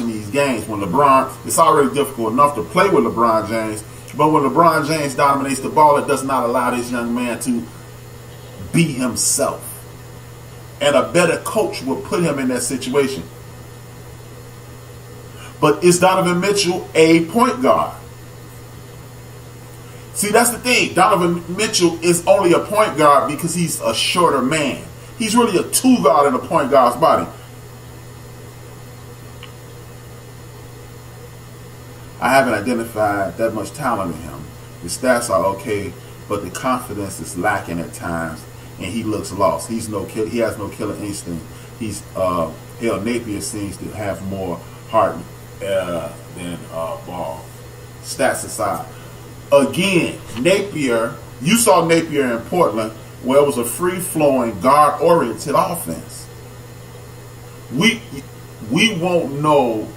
these games. When LeBron, it's already difficult enough to play with LeBron James, but when LeBron James dominates the ball, it does not allow this young man to be himself. And a better coach will put him in that situation. But is Donovan Mitchell a point guard? See, that's the thing. Donovan Mitchell is only a point guard because he's a shorter man. He's really a two guard in a point guard's body. I haven't identified that much talent in him. The stats are okay, but the confidence is lacking at times, and he looks lost. He has no killer instinct. Hell, Napier seems to have more heart than Ball. Stats aside. Again, Napier, you saw Napier in Portland where it was a free-flowing, guard-oriented offense. We won't know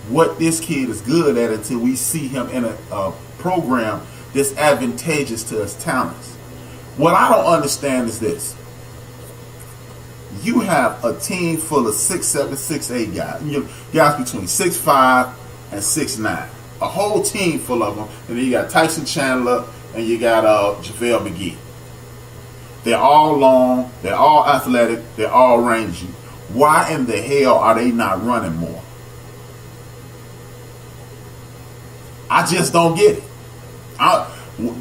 what this kid is good at until we see him in a program that's advantageous to his talents. What I don't understand is this. You have a team full of 6'7", 6'8" guys. Guys between 6'5" and 6'9". A whole team full of them. And then you got Tyson Chandler and you got JaVale McGee. They're all long. They're all athletic. They're all rangy. Why in the hell are they not running more? I just don't get it.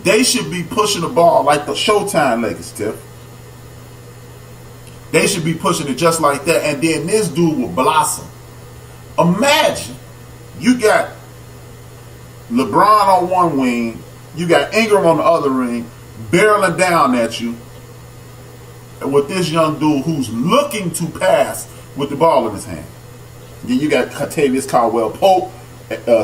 They should be pushing the ball like the Showtime Lakers, Tiff. They should be pushing it just like that, and then this dude will blossom. Imagine you got LeBron on one wing, you got Ingram on the other wing, barreling down at you with this young dude who's looking to pass with the ball in his hand. Then you got Kentavious Caldwell-Pope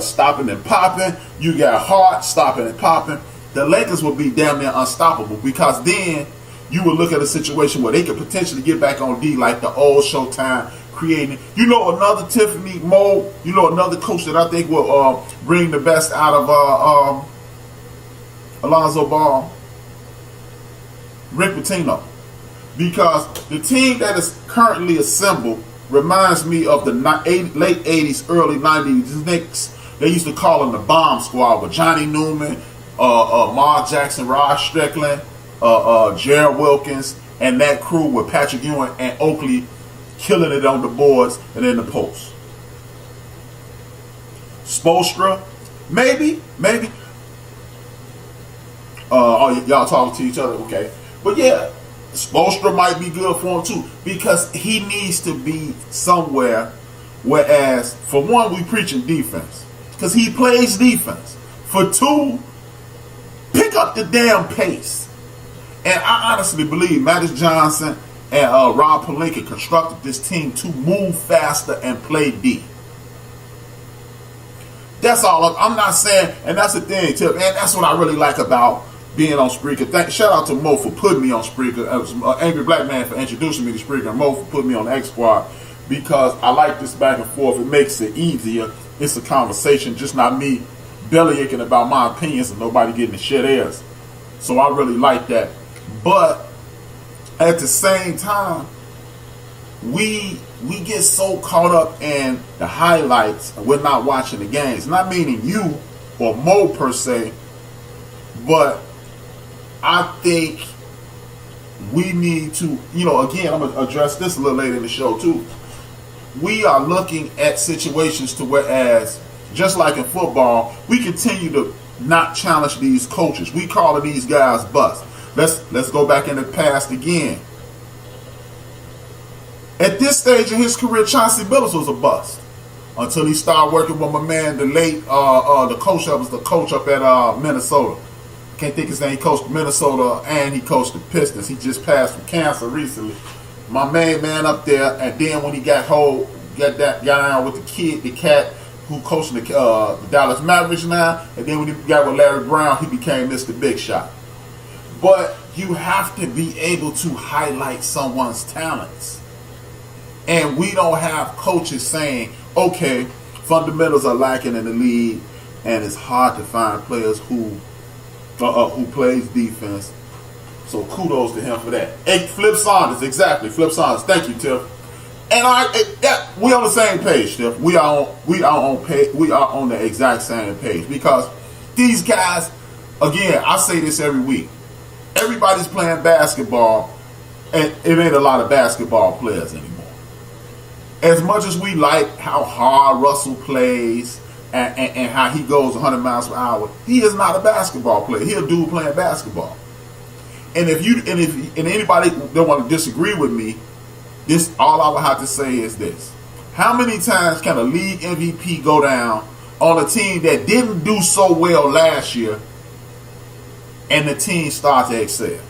stopping and popping. You got Hart stopping and popping. The Lakers will be damn near unstoppable because then you will look at a situation where they could potentially get back on D like the old Showtime creating. You know another Tiffany Moe, you know another coach that I think will bring the best out of Alonzo Ball? Rick Pitino. Because the team that is currently assembled reminds me of the late 80s, early 90s. The Knicks, they used to call them the Bomb Squad with Johnny Newman, Mark Jackson, Rod Strickland, Jared Wilkins, and that crew with Patrick Ewing and Oakley killing it on the boards and in the post. Spoelstra, maybe. Y'all talking to each other, okay. But yeah, Spoelstra might be good for him too because he needs to be somewhere. Whereas, for one, we preaching defense because he plays defense. For two, pick up the damn pace. And I honestly believe Magic Johnson and Rob Pelinka constructed this team to move faster and play D. That's all. I'm not saying, and that's the thing, Tip, and that's what I really like about being on Spreaker. Shout out to Mo for putting me on Spreaker. Angry Black Man for introducing me to Spreaker, and Mo for putting me on the X Squad because I like this back and forth. It makes it easier. It's a conversation, just not me bellyaching about my opinions and nobody getting the shit airs. So I really like that. But at the same time, we get so caught up in the highlights and we're not watching the games. Not meaning you or Mo per se, but I think we need to, again, I'm going to address this a little later in the show too. We are looking at situations to whereas, just like in football, we continue to not challenge these coaches. We calling these guys bust. Let's go back in the past again. At this stage in his career, Chauncey Billups was a bust until he started working with my man, the late the coach that was the coach up at Minnesota. Can't think his name. He coached Minnesota and he coached the Pistons. He just passed from cancer recently. My main man up there, and then when he got down with the cat who coached the Dallas Mavericks now, and then when he got with Larry Brown, he became Mr. Big Shot. But you have to be able to highlight someone's talents. And we don't have coaches saying, okay, fundamentals are lacking in the league, and it's hard to find players who plays defense. So kudos to him for that. Hey, Flip Saunders, exactly. Flip Saunders. Thank you, Tiff. And we on the same page, Steph. We are on the exact same page because these guys, again, I say this every week. Everybody's playing basketball, and it ain't a lot of basketball players anymore. As much as we like how hard Russell plays and how he goes 100 miles per hour, he is not a basketball player. He's a dude playing basketball. And if anybody don't want to disagree with me, this all I would have to say is this: how many times can a league MVP go down on a team that didn't do so well last year, and the team start to excel?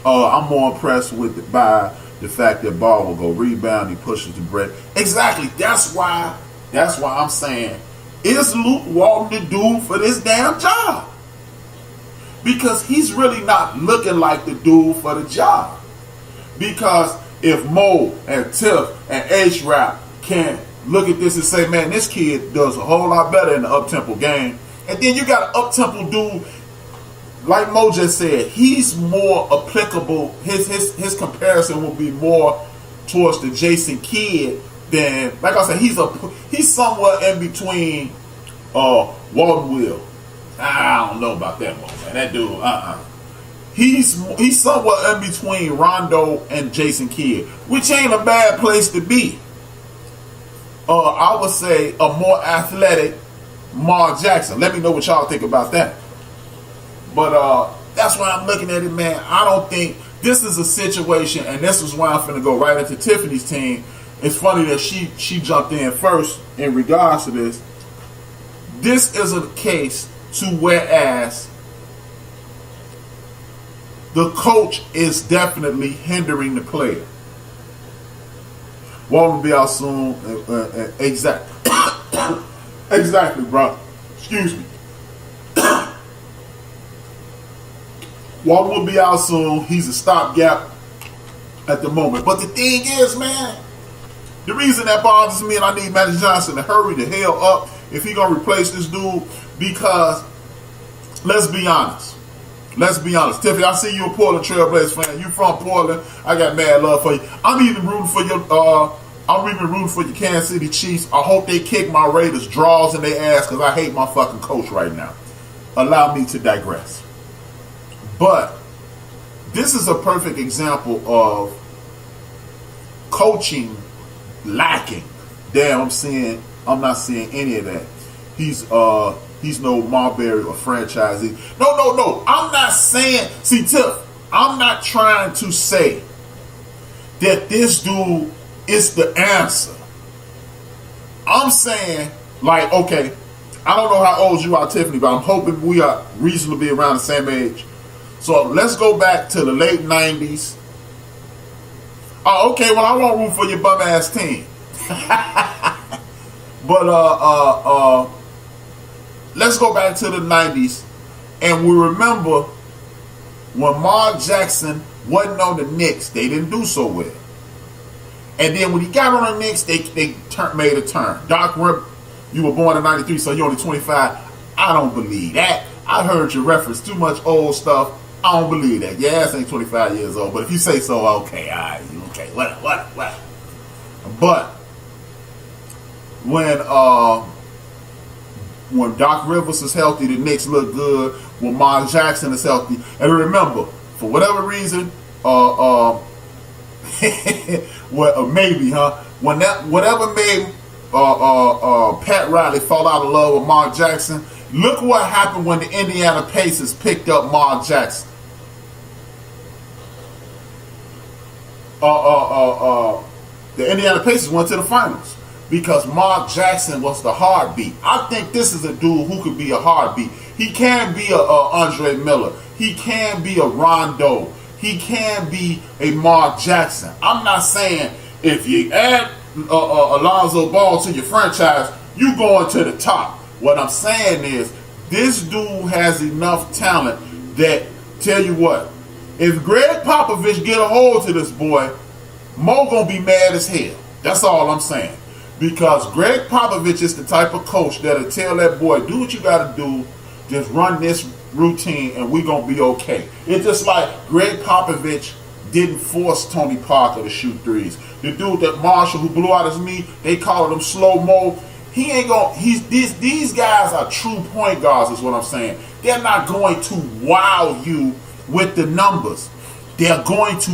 I'm more impressed by the fact that Ball will go rebound, he pushes the break. Exactly. That's why I'm saying, is Luke Walton the dude for this damn job? Because he's really not looking like the dude for the job. Because if Mo and Tiff and H-Rap can look at this and say, man, this kid does a whole lot better in the up-tempo game, and then you got an up-tempo dude, like Mo just said, he's more applicable. His comparison will be more towards the Jason Kidd than, like I said, he's somewhere in between Walton Will. I don't know about that one, man. That dude, He's somewhere in between Rondo and Jason Kidd, which ain't a bad place to be. I would say a more athletic Mark Jackson. Let me know what y'all think about that. But that's why I'm looking at it, man. I don't think this is a situation, and this is why I'm finna go right into Tiffany's team. It's funny that she jumped in first in regards to this. This is a case to whereas the coach is definitely hindering the player. Walton will be out soon. Exactly. Exactly, bro. Excuse me. Walton will be out soon. He's a stopgap at the moment. But the thing is, man, the reason that bothers me, and I need Magic Johnson to hurry the hell up if he's going to replace this dude, because let's be honest. Tiffany, I see you a Portland Trailblazers fan. You from Portland. I got mad love for you. I'm even rooting for your Kansas City Chiefs. I hope they kick my Raiders draws in their ass because I hate my fucking coach right now. Allow me to digress. But this is a perfect example of coaching lacking. Damn, I'm not seeing any of that. He's no Marbury or franchisee. No. I'm not saying, see, Tiff, I'm not trying to say that this dude is the answer. I'm saying, like, okay, I don't know how old you are, Tiffany, but I'm hoping we are reasonably around the same age. So let's go back to the late 90s. Oh, okay, well, I won't root for your bum ass team. But let's go back to the 90s, and we remember when Mark Jackson wasn't on the Knicks, they didn't do so well. And then when he got on the Knicks, they made a turn. Doc Rip, you were born in 93, so you're only 25. I don't believe that. I heard you reference too much old stuff. I don't believe that. Your ass ain't 25 years old, but if you say so, okay, all right, okay, what? But when Doc Rivers is healthy, the Knicks look good. When Mark Jackson is healthy, and remember, for whatever reason, well, maybe, whatever made Pat Riley fall out of love with Mark Jackson. Look what happened when the Indiana Pacers picked up Mark Jackson. The Indiana Pacers went to the finals because Mark Jackson was the heartbeat. I think this is a dude who could be a heartbeat. He can be a Andre Miller. He can be a Rondo. He can be a Mark Jackson. I'm not saying if you add Alonzo Ball to your franchise, you going to the top. What I'm saying is this dude has enough talent that, tell you what, if Greg Popovich get a hold to this boy, Mo gonna be mad as hell. That's all I'm saying. Because Greg Popovich is the type of coach that'll tell that boy, do what you gotta do, just run this routine and we gonna be okay. It's just like Greg Popovich didn't force Tony Parker to shoot threes. The dude that Marshall who blew out his knee, they called him slow-mo. He ain't going. These guys are true point guards, is what I'm saying. They're not going to wow you with the numbers. They're going to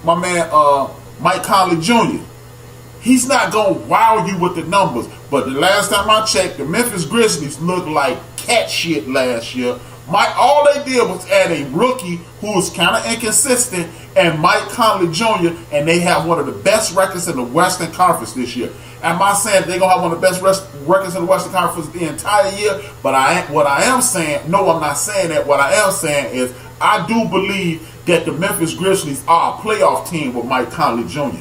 my man Mike Conley Jr. He's not going to wow you with the numbers. But the last time I checked, the Memphis Grizzlies looked like cat shit last year. All they did was add a rookie who was kind of inconsistent and Mike Conley Jr. and they have one of the best records in the Western Conference this year. Am I saying they're going to have one of the best records in the Western Conference the entire year? But what I am saying, no, I'm not saying that. What I am saying is I do believe that the Memphis Grizzlies are a playoff team with Mike Conley Jr.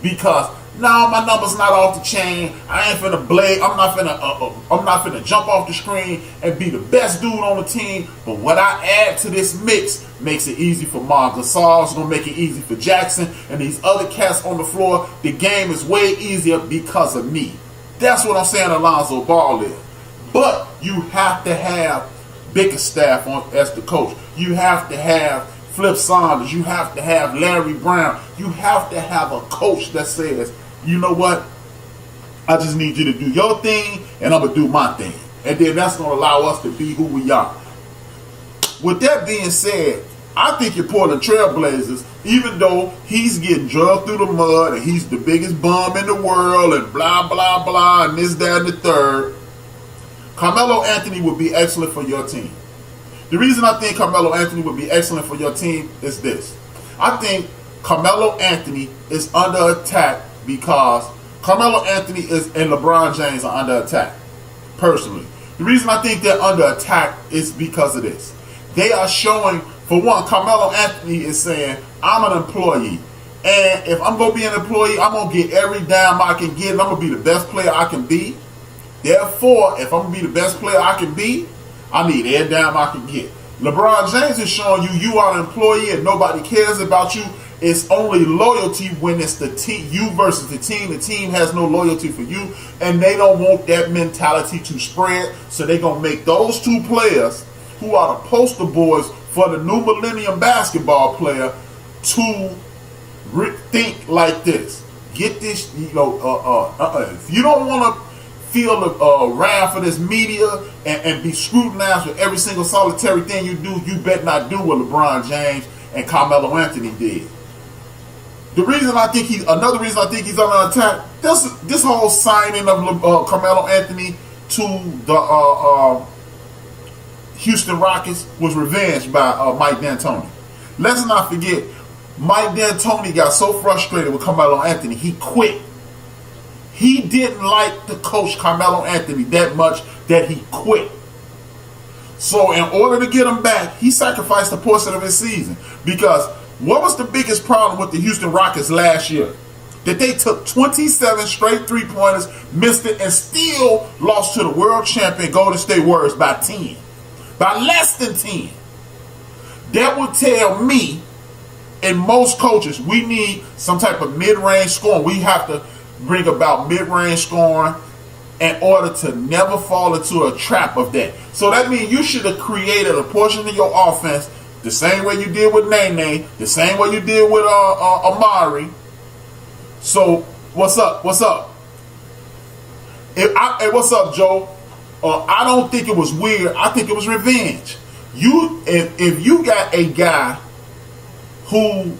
Because no, my number's not off the chain. I ain't finna blade. I'm not finna jump off the screen and be the best dude on the team. But what I add to this mix makes it easy for Marc Gasol. It's gonna make it easy for Jackson and these other cats on the floor. The game is way easier because of me. That's what I'm saying. Alonzo Ball is. But you have to have Bickerstaff as the coach. You have to have Flip Saunders. You have to have Larry Brown. You have to have a coach that says, you know what? I just need you to do your thing, and I'm going to do my thing. And then that's going to allow us to be who we are. With that being said, I think your Portland Trailblazers, even though he's getting drugged through the mud, and he's the biggest bum in the world, and blah, blah, blah, and this, that, and the third, Carmelo Anthony would be excellent for your team. The reason I think Carmelo Anthony would be excellent for your team is this. I think Carmelo Anthony is under attack because Carmelo Anthony and LeBron James are under attack, personally. The reason I think they're under attack is because of this. They are showing, for one, Carmelo Anthony is saying, I'm an employee. And if I'm going to be an employee, I'm going to get every dime I can get, and I'm going to be the best player I can be. Therefore, if I'm going to be the best player I can be, I need every dime I can get. LeBron James is showing you are an employee and nobody cares about you. It's only loyalty when it's the team, you versus the team. The team has no loyalty for you, and they don't want that mentality to spread. So they're going to make those two players who are the poster boys for the new millennium basketball player to think like this. Get this, if you don't want to feel the wrath for this media and be scrutinized with every single solitary thing you do, you better not do what LeBron James and Carmelo Anthony did. Another reason I think he's under attack, this whole signing of Carmelo Anthony to the Houston Rockets was revenge by Mike D'Antoni. Let's not forget, Mike D'Antoni got so frustrated with Carmelo Anthony, he quit. He didn't like the coach Carmelo Anthony that much that he quit. So in order to get him back, he sacrificed a portion of his season. Because what was the biggest problem with the Houston Rockets last year? That they took 27 straight three-pointers, missed it, and still lost to the world champion Golden State Warriors by 10. By less than 10. That would tell me and most coaches, we need some type of mid-range scoring. We have to bring about mid-range scoring in order to never fall into a trap of that. So that means you should have created a portion of your offense the same way you did with Nene, the same way you did with Amari. So what's up? What's up? Hey, what's up, Joe? I don't think it was weird. I think it was revenge. If you got a guy who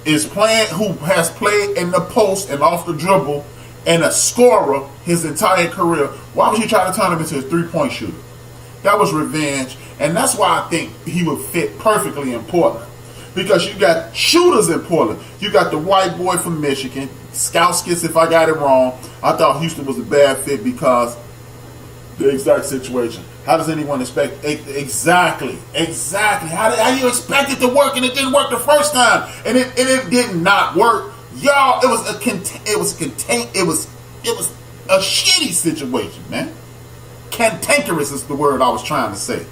has played in the post and off the dribble and a scorer his entire career, why would you try to turn him into a three-point shooter? That was revenge, and that's why I think he would fit perfectly in Portland. Because you got shooters in Portland. You got the white boy from Michigan, Skauskas, if I got it wrong. I thought Houston was a bad fit because the exact situation. How does anyone expect exactly? How you expect it to work and it didn't work the first time and it did not work, y'all? It was a shitty situation, man. Cantankerous is the word I was trying to say.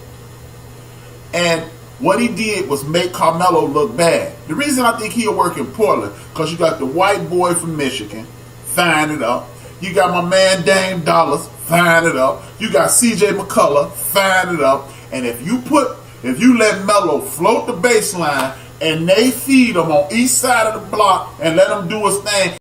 And what he did was make Carmelo look bad. The reason I think he'll work in Portland because you got the white boy from Michigan, fine it up. You got my man Dame Dollars, fine it up. You got CJ McCullough, fine it up. And if you let Melo float the baseline and they feed him on each side of the block and let him do his thing.